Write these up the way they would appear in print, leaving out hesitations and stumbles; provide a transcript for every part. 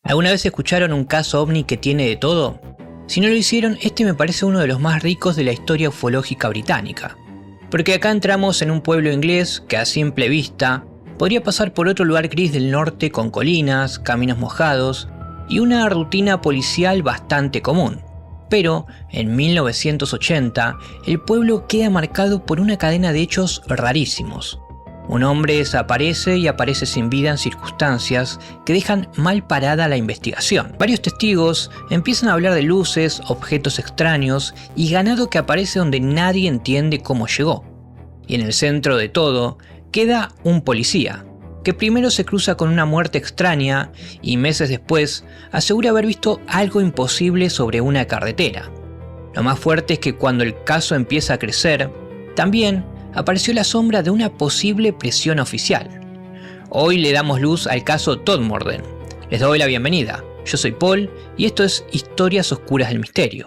¿Alguna vez escucharon un caso ovni que tiene de todo? Si no lo hicieron, este me parece uno de los más ricos de la historia ufológica británica. Porque acá entramos en un pueblo inglés que a simple vista podría pasar por otro lugar gris del norte con colinas, caminos mojados y una rutina policial bastante común. Pero en 1980 el pueblo queda marcado por una cadena de hechos rarísimos. Un hombre desaparece y aparece sin vida en circunstancias que dejan mal parada la investigación. Varios testigos empiezan a hablar de luces, objetos extraños y ganado que aparece donde nadie entiende cómo llegó. Y en el centro de todo queda un policía, que primero se cruza con una muerte extraña y meses después asegura haber visto algo imposible sobre una carretera. Lo más fuerte es que cuando el caso empieza a crecer, también apareció la sombra de una posible presión oficial. Hoy le damos luz al caso Todmorden. Les doy la bienvenida. Yo soy Paul y esto es Historias Oscuras del Misterio.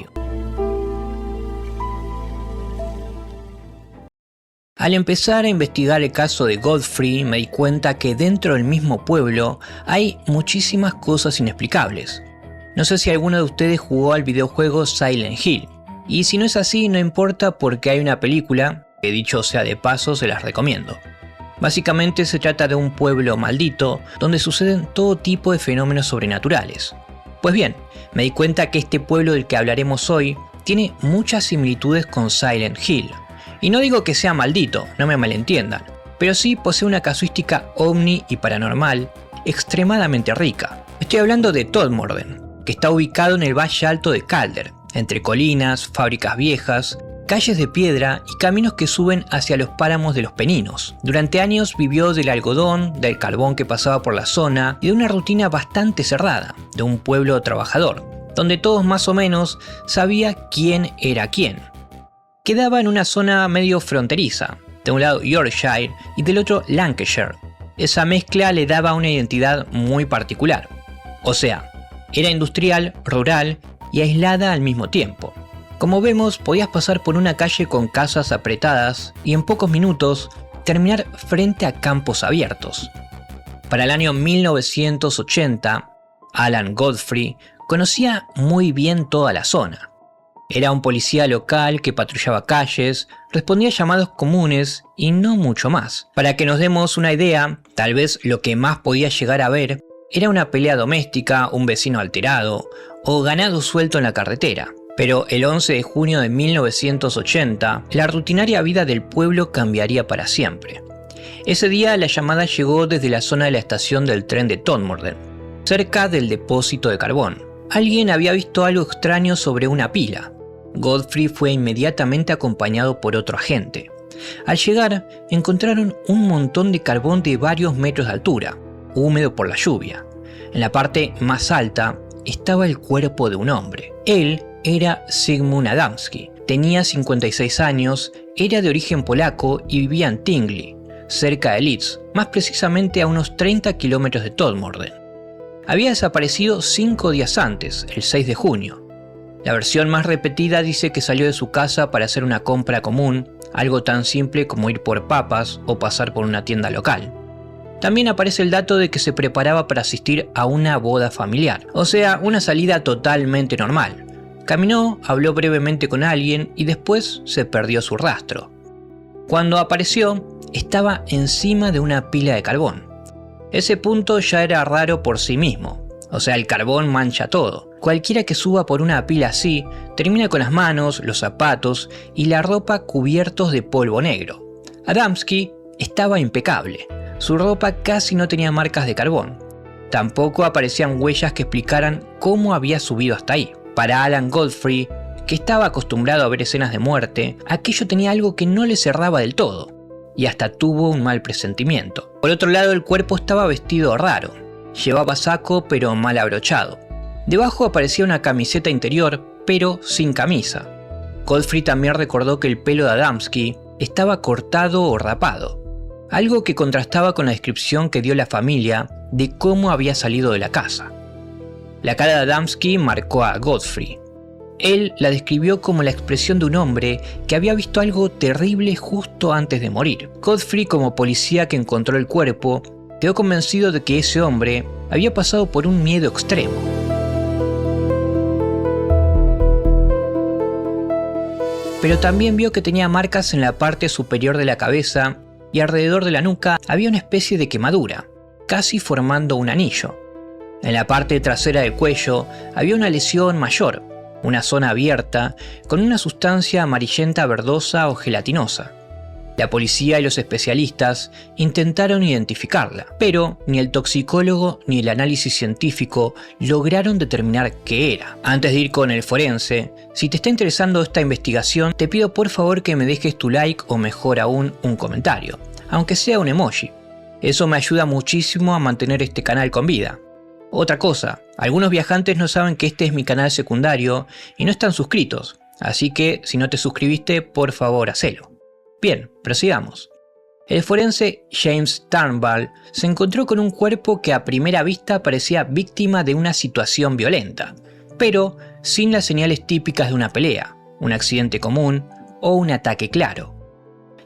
Al empezar a investigar el caso de Godfrey me di cuenta que dentro del mismo pueblo hay muchísimas cosas inexplicables. No sé si alguno de ustedes jugó al videojuego Silent Hill, y si no es así no importa porque hay una película que, dicho sea de paso, se las recomiendo. Básicamente se trata de un pueblo maldito donde suceden todo tipo de fenómenos sobrenaturales. Pues bien, me di cuenta que este pueblo del que hablaremos hoy tiene muchas similitudes con Silent Hill. Y no digo que sea maldito, no me malentiendan, pero sí posee una casuística ovni y paranormal extremadamente rica. Estoy hablando de Todmorden, que está ubicado en el Valle Alto de Calder, entre colinas, fábricas viejas, calles de piedra y caminos que suben hacia los páramos de los Peninos. Durante años vivió del algodón, del carbón que pasaba por la zona y de una rutina bastante cerrada, de un pueblo trabajador, donde todos más o menos sabían quién era quién. Quedaba en una zona medio fronteriza, de un lado Yorkshire y del otro Lancashire. Esa mezcla le daba una identidad muy particular. O sea, era industrial, rural y aislada al mismo tiempo. Como vemos, podías pasar por una calle con casas apretadas y en pocos minutos terminar frente a campos abiertos. Para el año 1980, Alan Godfrey conocía muy bien toda la zona. Era un policía local que patrullaba calles, respondía a llamados comunes y no mucho más. Para que nos demos una idea, tal vez lo que más podía llegar a ver era una pelea doméstica, un vecino alterado o ganado suelto en la carretera. Pero el 11 de junio de 1980, la rutinaria vida del pueblo cambiaría para siempre. Ese día la llamada llegó desde la zona de la estación del tren de Todmorden, cerca del depósito de carbón. Alguien había visto algo extraño sobre una pila. Godfrey fue inmediatamente acompañado por otro agente. Al llegar, encontraron un montón de carbón de varios metros de altura, húmedo por la lluvia. En la parte más alta estaba el cuerpo de un hombre. Él era Zygmunt Adamski, tenía 56 años, era de origen polaco y vivía en Tingley, cerca de Leeds, más precisamente a unos 30 kilómetros de Todmorden. Había desaparecido 5 días antes, el 6 de junio. La versión más repetida dice que salió de su casa para hacer una compra común, algo tan simple como ir por papas o pasar por una tienda local. También aparece el dato de que se preparaba para asistir a una boda familiar, o sea, una salida totalmente normal. Caminó, habló brevemente con alguien y después se perdió su rastro. Cuando apareció, estaba encima de una pila de carbón. Ese punto ya era raro por sí mismo, o sea, el carbón mancha todo. Cualquiera que suba por una pila así, termina con las manos, los zapatos y la ropa cubiertos de polvo negro. Adamski estaba impecable, su ropa casi no tenía marcas de carbón. Tampoco aparecían huellas que explicaran cómo había subido hasta ahí. Para Alan Godfrey, que estaba acostumbrado a ver escenas de muerte, aquello tenía algo que no le cerraba del todo, y hasta tuvo un mal presentimiento. Por otro lado, el cuerpo estaba vestido raro. Llevaba saco pero mal abrochado. Debajo aparecía una camiseta interior, pero sin camisa. Godfrey también recordó que el pelo de Adamski estaba cortado o rapado, algo que contrastaba con la descripción que dio la familia de cómo había salido de la casa. La cara de Adamski marcó a Godfrey. Él la describió como la expresión de un hombre que había visto algo terrible justo antes de morir. Godfrey, como policía que encontró el cuerpo, quedó convencido de que ese hombre había pasado por un miedo extremo. Pero también vio que tenía marcas en la parte superior de la cabeza y alrededor de la nuca había una especie de quemadura, casi formando un anillo. En la parte trasera del cuello había una lesión mayor, una zona abierta con una sustancia amarillenta verdosa o gelatinosa. La policía y los especialistas intentaron identificarla, pero ni el toxicólogo ni el análisis científico lograron determinar qué era. Antes de ir con el forense, si te está interesando esta investigación, te pido por favor que me dejes tu like o mejor aún un comentario, aunque sea un emoji. Eso me ayuda muchísimo a mantener este canal con vida. Otra cosa, algunos viajantes no saben que este es mi canal secundario y no están suscritos, así que si no te suscribiste, por favor hacelo. Bien, prosigamos. El forense James Turnbull se encontró con un cuerpo que a primera vista parecía víctima de una situación violenta, pero sin las señales típicas de una pelea, un accidente común o un ataque claro.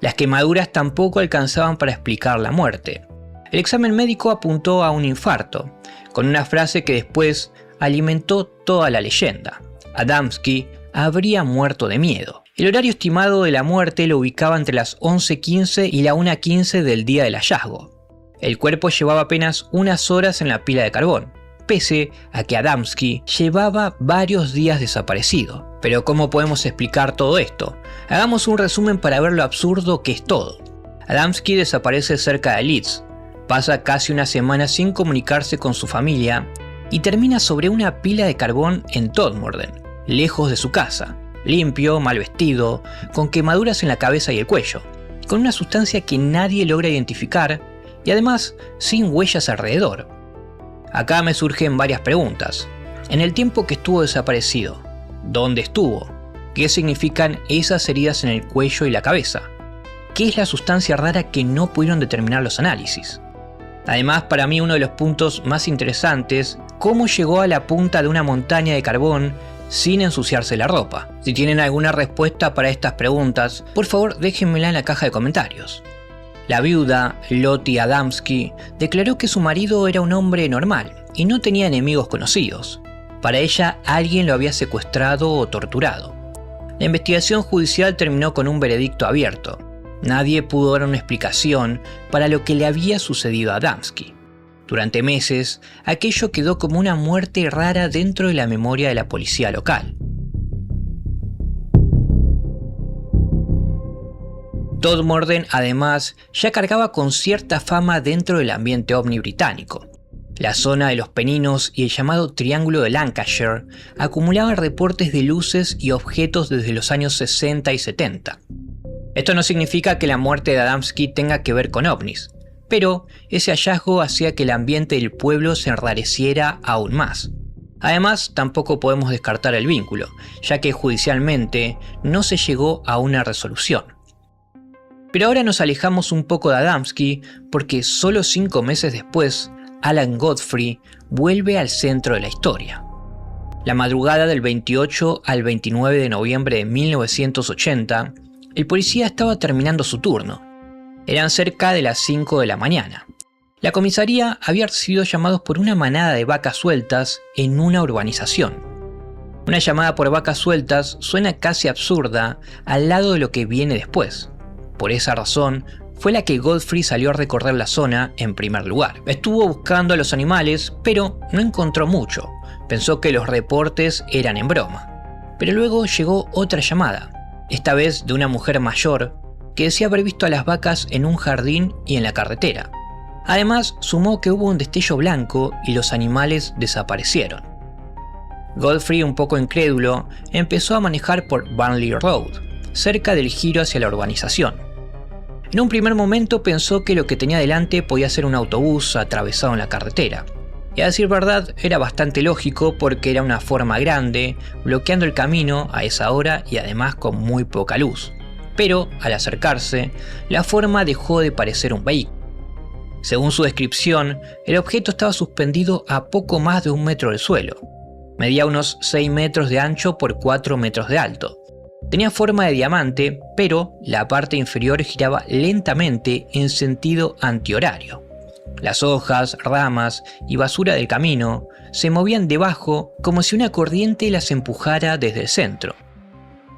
Las quemaduras tampoco alcanzaban para explicar la muerte. El examen médico apuntó a un infarto, con una frase que después alimentó toda la leyenda. Adamski habría muerto de miedo. El horario estimado de la muerte lo ubicaba entre las 11:15 y la 1:15 del día del hallazgo. El cuerpo llevaba apenas unas horas en la pila de carbón, pese a que Adamski llevaba varios días desaparecido. Pero ¿cómo podemos explicar todo esto? Hagamos un resumen para ver lo absurdo que es todo. Adamski desaparece cerca de Leeds, pasa casi una semana sin comunicarse con su familia y termina sobre una pila de carbón en Todmorden, lejos de su casa. Limpio, mal vestido, con quemaduras en la cabeza y el cuello, con una sustancia que nadie logra identificar y además sin huellas alrededor. Acá me surgen varias preguntas. En el tiempo que estuvo desaparecido, ¿dónde estuvo? ¿Qué significan esas heridas en el cuello y la cabeza? ¿Qué es la sustancia rara que no pudieron determinar los análisis? Además, para mí uno de los puntos más interesantes, ¿cómo llegó a la punta de una montaña de carbón sin ensuciarse la ropa? Si tienen alguna respuesta para estas preguntas, por favor déjenmela en la caja de comentarios. La viuda, Lottie Adamski, declaró que su marido era un hombre normal y no tenía enemigos conocidos. Para ella, alguien lo había secuestrado o torturado. La investigación judicial terminó con un veredicto abierto. Nadie pudo dar una explicación para lo que le había sucedido a Adamski. Durante meses, aquello quedó como una muerte rara dentro de la memoria de la policía local. Todmorden, además, ya cargaba con cierta fama dentro del ambiente ovni británico. La zona de los Peninos y el llamado Triángulo de Lancashire acumulaban reportes de luces y objetos desde los años 60 y 70. Esto no significa que la muerte de Adamski tenga que ver con ovnis, pero ese hallazgo hacía que el ambiente del pueblo se enrareciera aún más. Además, tampoco podemos descartar el vínculo, ya que judicialmente no se llegó a una resolución. Pero ahora nos alejamos un poco de Adamski porque solo 5 meses después, Alan Godfrey vuelve al centro de la historia. La madrugada del 28 al 29 de noviembre de 1980, el policía estaba terminando su turno. Eran cerca de las 5 de la mañana. La comisaría había recibido llamados por una manada de vacas sueltas en una urbanización. Una llamada por vacas sueltas suena casi absurda al lado de lo que viene después. Por esa razón, fue la que Godfrey salió a recorrer la zona en primer lugar. Estuvo buscando a los animales, pero no encontró mucho. Pensó que los reportes eran en broma. Pero luego llegó otra llamada, esta vez de una mujer mayor, que decía haber visto a las vacas en un jardín y en la carretera. Además, sumó que hubo un destello blanco y los animales desaparecieron. Godfrey, un poco incrédulo, empezó a manejar por Burnley Road, cerca del giro hacia la urbanización. En un primer momento pensó que lo que tenía delante podía ser un autobús atravesado en la carretera. Y a decir verdad, era bastante lógico porque era una forma grande, bloqueando el camino a esa hora y además con muy poca luz. Pero, al acercarse, la forma dejó de parecer un vehículo. Según su descripción, el objeto estaba suspendido a poco más de 1 metro del suelo. Medía unos 6 metros de ancho por 4 metros de alto. Tenía forma de diamante, pero la parte inferior giraba lentamente en sentido antihorario. Las hojas, ramas y basura del camino se movían debajo como si una corriente las empujara desde el centro.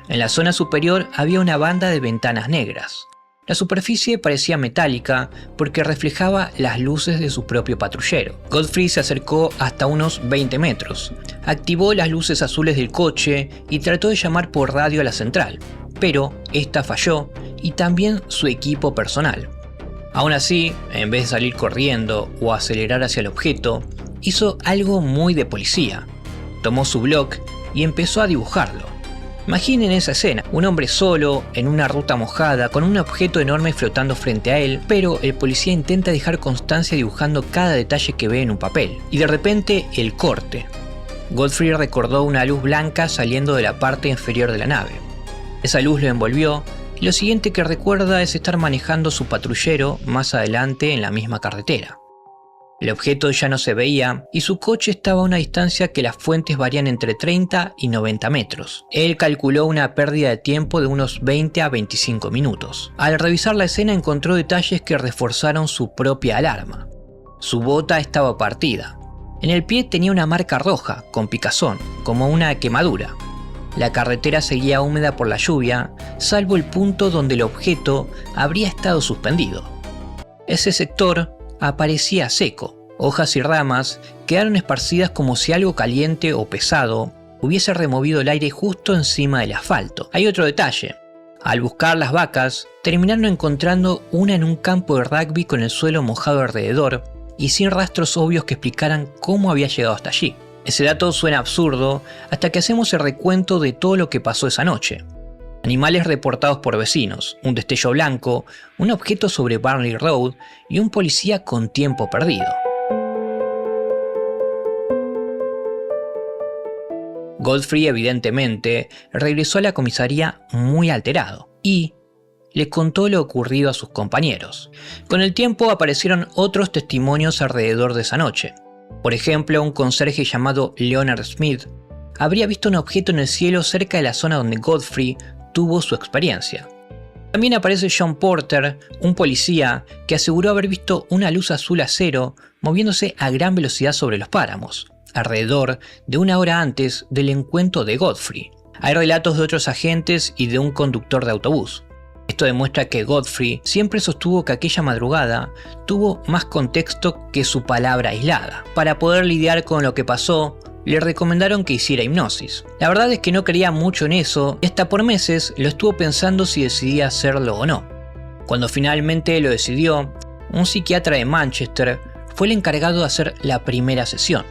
En la zona superior había una banda de ventanas negras. La superficie parecía metálica porque reflejaba las luces de su propio patrullero. Godfrey se acercó hasta unos 20 metros, activó las luces azules del coche y trató de llamar por radio a la central, pero esta falló y también su equipo personal. Aún así, en vez de salir corriendo o acelerar hacia el objeto, hizo algo muy de policía. Tomó su bloc y empezó a dibujarlo. Imaginen esa escena, un hombre solo, en una ruta mojada, con un objeto enorme flotando frente a él, pero el policía intenta dejar constancia dibujando cada detalle que ve en un papel. Y de repente, el corte. Godfrey recordó una luz blanca saliendo de la parte inferior de la nave. Esa luz lo envolvió, y lo siguiente que recuerda es estar manejando su patrullero más adelante en la misma carretera. El objeto ya no se veía y su coche estaba a una distancia que las fuentes varían entre 30 y 90 metros. Él calculó una pérdida de tiempo de unos 20 a 25 minutos. Al revisar la escena encontró detalles que reforzaron su propia alarma. Su bota estaba partida. En el pie tenía una marca roja, con picazón, como una quemadura. La carretera seguía húmeda por la lluvia, salvo el punto donde el objeto habría estado suspendido. Ese sector aparecía seco. Hojas y ramas quedaron esparcidas como si algo caliente o pesado hubiese removido el aire justo encima del asfalto. Hay otro detalle. Al buscar las vacas, terminaron encontrando una en un campo de rugby con el suelo mojado alrededor y sin rastros obvios que explicaran cómo había llegado hasta allí. Ese dato suena absurdo hasta que hacemos el recuento de todo lo que pasó esa noche. Animales reportados por vecinos, un destello blanco, un objeto sobre Burnley Road y un policía con tiempo perdido. Godfrey evidentemente regresó a la comisaría muy alterado y le contó lo ocurrido a sus compañeros. Con el tiempo aparecieron otros testimonios alrededor de esa noche. Por ejemplo, un conserje llamado Leonard Smith habría visto un objeto en el cielo cerca de la zona donde Godfrey tuvo su experiencia. También aparece John Porter, un policía que aseguró haber visto una luz azul acero moviéndose a gran velocidad sobre los páramos, alrededor de una hora antes del encuentro de Godfrey. Hay relatos de otros agentes y de un conductor de autobús. Esto demuestra que Godfrey siempre sostuvo que aquella madrugada tuvo más contexto que su palabra aislada. Para poder lidiar con lo que pasó, le recomendaron que hiciera hipnosis. La verdad es que no creía mucho en eso y hasta por meses lo estuvo pensando si decidía hacerlo o no. Cuando finalmente lo decidió, un psiquiatra de Manchester fue el encargado de hacer la primera sesión.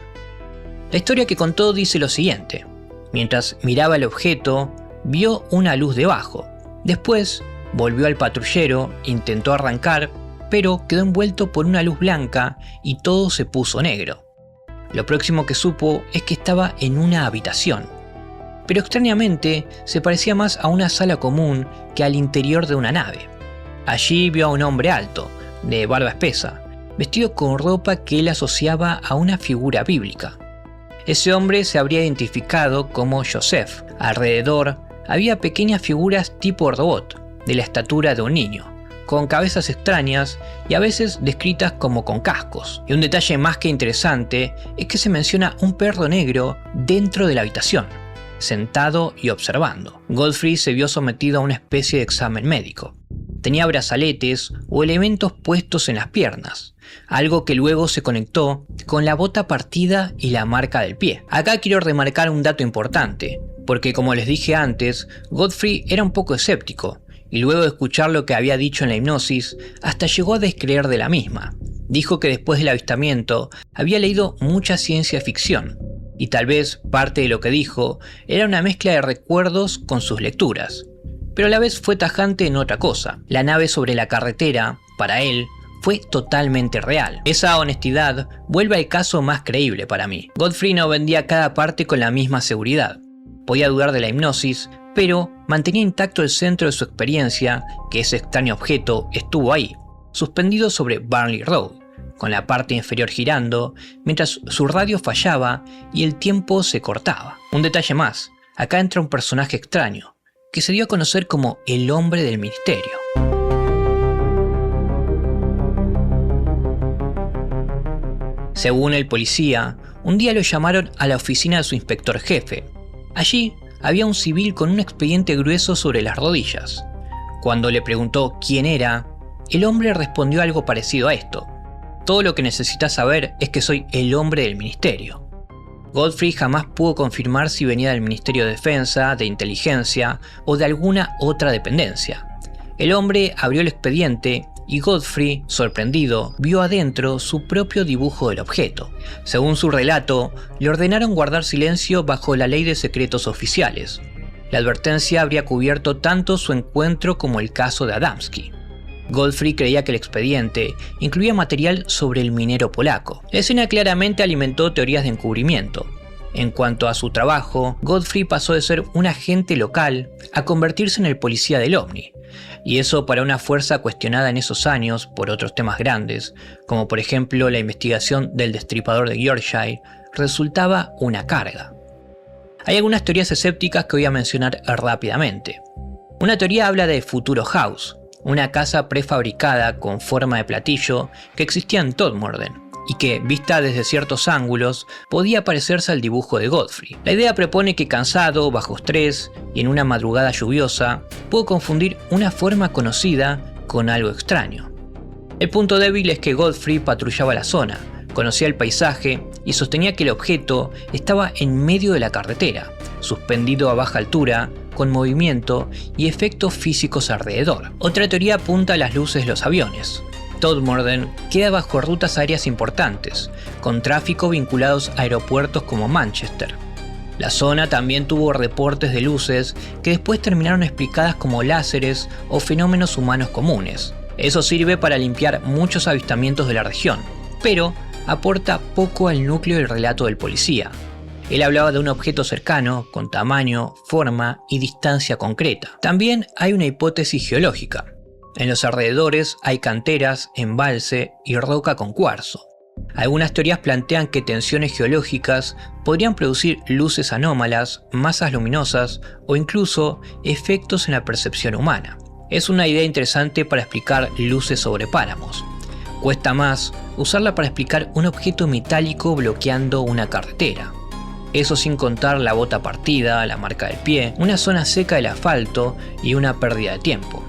La historia que contó dice lo siguiente: mientras miraba el objeto, vio una luz debajo. Después, volvió al patrullero, intentó arrancar, pero quedó envuelto por una luz blanca y todo se puso negro. Lo próximo que supo es que estaba en una habitación, pero extrañamente se parecía más a una sala común que al interior de una nave. Allí vio a un hombre alto, de barba espesa, vestido con ropa que él asociaba a una figura bíblica. Ese hombre se habría identificado como Joseph. Alrededor había pequeñas figuras tipo robot, de la estatura de un niño, con cabezas extrañas y a veces descritas como con cascos. Y un detalle más que interesante es que se menciona un perro negro dentro de la habitación, sentado y observando. Godfrey se vio sometido a una especie de examen médico. Tenía brazaletes o elementos puestos en las piernas, algo que luego se conectó con la bota partida y la marca del pie. Acá quiero remarcar un dato importante, porque como les dije antes, Godfrey era un poco escéptico, y luego de escuchar lo que había dicho en la hipnosis, hasta llegó a descreer de la misma. Dijo que después del avistamiento había leído mucha ciencia ficción, y tal vez parte de lo que dijo era una mezcla de recuerdos con sus lecturas. Pero a la vez fue tajante en otra cosa. La nave sobre la carretera, para él, fue totalmente real. Esa honestidad vuelve al caso más creíble para mí. Godfrey no vendía cada parte con la misma seguridad. Podía dudar de la hipnosis, pero mantenía intacto el centro de su experiencia, que ese extraño objeto estuvo ahí, suspendido sobre Burnley Road, con la parte inferior girando, mientras su radio fallaba y el tiempo se cortaba. Un detalle más, acá entra un personaje extraño, que se dio a conocer como el hombre del misterio. Según el policía, un día lo llamaron a la oficina de su inspector jefe. Allí había un civil con un expediente grueso sobre las rodillas. Cuando le preguntó quién era, el hombre respondió algo parecido a esto: todo lo que necesitas saber es que soy el hombre del ministerio. Godfrey jamás pudo confirmar si venía del Ministerio de Defensa, de Inteligencia o de alguna otra dependencia. El hombre abrió el expediente y Godfrey, sorprendido, vio adentro su propio dibujo del objeto. Según su relato, le ordenaron guardar silencio bajo la ley de secretos oficiales. La advertencia habría cubierto tanto su encuentro como el caso de Adamski. Godfrey creía que el expediente incluía material sobre el minero polaco. La escena claramente alimentó teorías de encubrimiento. En cuanto a su trabajo, Godfrey pasó de ser un agente local a convertirse en el policía del OVNI. Y eso, para una fuerza cuestionada en esos años por otros temas grandes, como por ejemplo la investigación del destripador de Yorkshire, resultaba una carga. Hay algunas teorías escépticas que voy a mencionar rápidamente. Una teoría habla de Futuro House, una casa prefabricada con forma de platillo que existía en Todmorden y que, vista desde ciertos ángulos, podía parecerse al dibujo de Godfrey. La idea propone que cansado, bajo estrés y en una madrugada lluviosa, pudo confundir una forma conocida con algo extraño. El punto débil es que Godfrey patrullaba la zona, conocía el paisaje y sostenía que el objeto estaba en medio de la carretera, suspendido a baja altura, con movimiento y efectos físicos alrededor. Otra teoría apunta a las luces de los aviones. Todmorden queda bajo rutas aéreas importantes, con tráfico vinculados a aeropuertos como Manchester. La zona también tuvo reportes de luces que después terminaron explicadas como láseres o fenómenos humanos comunes. Eso sirve para limpiar muchos avistamientos de la región, pero aporta poco al núcleo del relato del policía. Él hablaba de un objeto cercano, con tamaño, forma y distancia concreta. También hay una hipótesis geológica. En los alrededores hay canteras, embalse y roca con cuarzo. Algunas teorías plantean que tensiones geológicas podrían producir luces anómalas, masas luminosas o incluso efectos en la percepción humana. Es una idea interesante para explicar luces sobre páramos. Cuesta más usarla para explicar un objeto metálico bloqueando una carretera. Eso sin contar la bota partida, la marca del pie, una zona seca del asfalto y una pérdida de tiempo.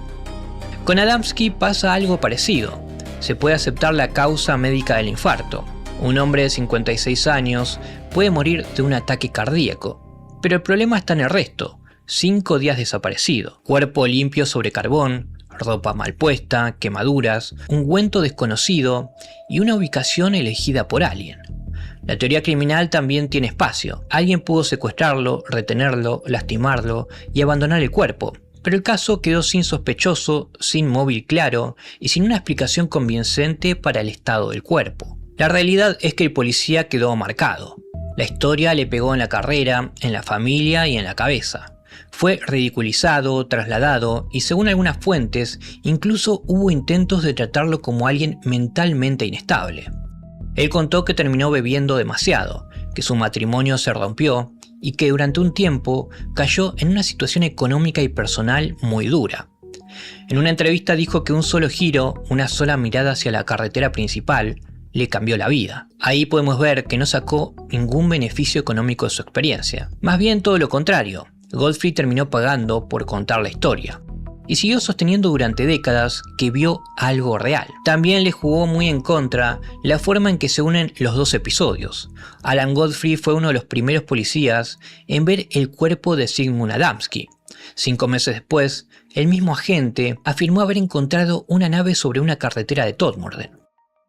Con Adamski pasa algo parecido. Se puede aceptar la causa médica del infarto. Un hombre de 56 años puede morir de un ataque cardíaco. Pero el problema está en el resto. 5 días desaparecido. Cuerpo limpio sobre carbón, ropa mal puesta, quemaduras, ungüento desconocido y una ubicación elegida por alguien. La teoría criminal también tiene espacio. Alguien pudo secuestrarlo, retenerlo, lastimarlo y abandonar el cuerpo. Pero el caso quedó sin sospechoso, sin móvil claro y sin una explicación convincente para el estado del cuerpo. La realidad es que el policía quedó marcado. La historia le pegó en la carrera, en la familia y en la cabeza. Fue ridiculizado, trasladado y según algunas fuentes, incluso hubo intentos de tratarlo como alguien mentalmente inestable. Él contó que terminó bebiendo demasiado, que su matrimonio se rompió y que durante un tiempo cayó en una situación económica y personal muy dura. En una entrevista dijo que un solo giro, una sola mirada hacia la carretera principal, le cambió la vida. Ahí podemos ver que no sacó ningún beneficio económico de su experiencia. Más bien todo lo contrario, Godfrey terminó pagando por contar la historia. Y siguió sosteniendo durante décadas que vio algo real. También le jugó muy en contra la forma en que se unen los dos episodios. Alan Godfrey fue uno de los primeros policías en ver el cuerpo de Zygmunt Adamski. 5 meses después, el mismo agente afirmó haber encontrado una nave sobre una carretera de Todmorden.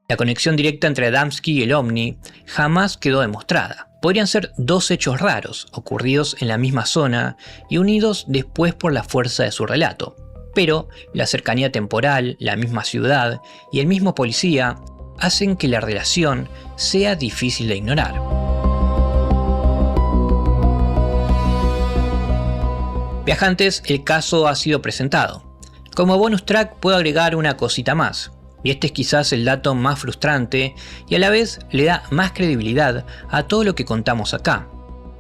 La conexión directa entre Adamski y el OVNI jamás quedó demostrada. Podrían ser 2 hechos raros, ocurridos en la misma zona y unidos después por la fuerza de su relato. Pero la cercanía temporal, la misma ciudad y el mismo policía hacen que la relación sea difícil de ignorar. Viajantes, el caso ha sido presentado. Como bonus track puedo agregar una cosita más, y este es quizás el dato más frustrante y a la vez le da más credibilidad a todo lo que contamos acá.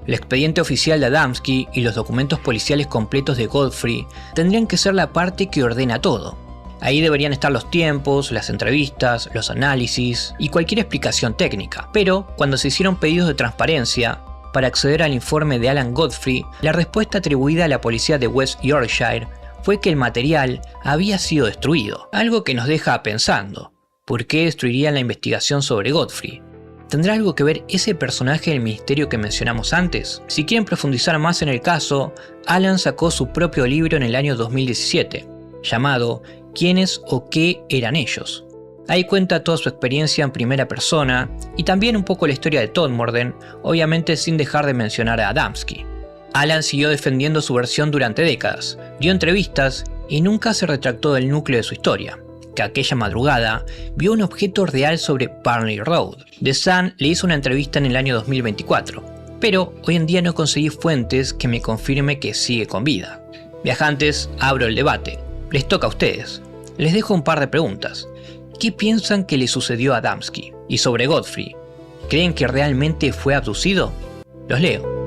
El expediente oficial de Adamski y los documentos policiales completos de Godfrey tendrían que ser la parte que ordena todo. Ahí deberían estar los tiempos, las entrevistas, los análisis y cualquier explicación técnica. Pero cuando se hicieron pedidos de transparencia para acceder al informe de Alan Godfrey, la respuesta atribuida a la policía de West Yorkshire fue que el material había sido destruido. Algo que nos deja pensando, ¿por qué destruirían la investigación sobre Godfrey? ¿Tendrá algo que ver ese personaje del misterio que mencionamos antes? Si quieren profundizar más en el caso, Alan sacó su propio libro en el año 2017, llamado ¿Quiénes o qué eran ellos? Ahí cuenta toda su experiencia en primera persona y también un poco la historia de Todmorden, obviamente sin dejar de mencionar a Adamski. Alan siguió defendiendo su versión durante décadas, dio entrevistas y nunca se retractó del núcleo de su historia, que aquella madrugada vio un objeto real sobre Barney Road. The Sun le hizo una entrevista en el año 2024, pero hoy en día no conseguí fuentes que me confirme que sigue con vida. Viajantes, abro el debate. Les toca a ustedes. Les dejo un par de preguntas. ¿Qué piensan que le sucedió a Adamski? Y sobre Godfrey, ¿creen que realmente fue abducido? Los leo.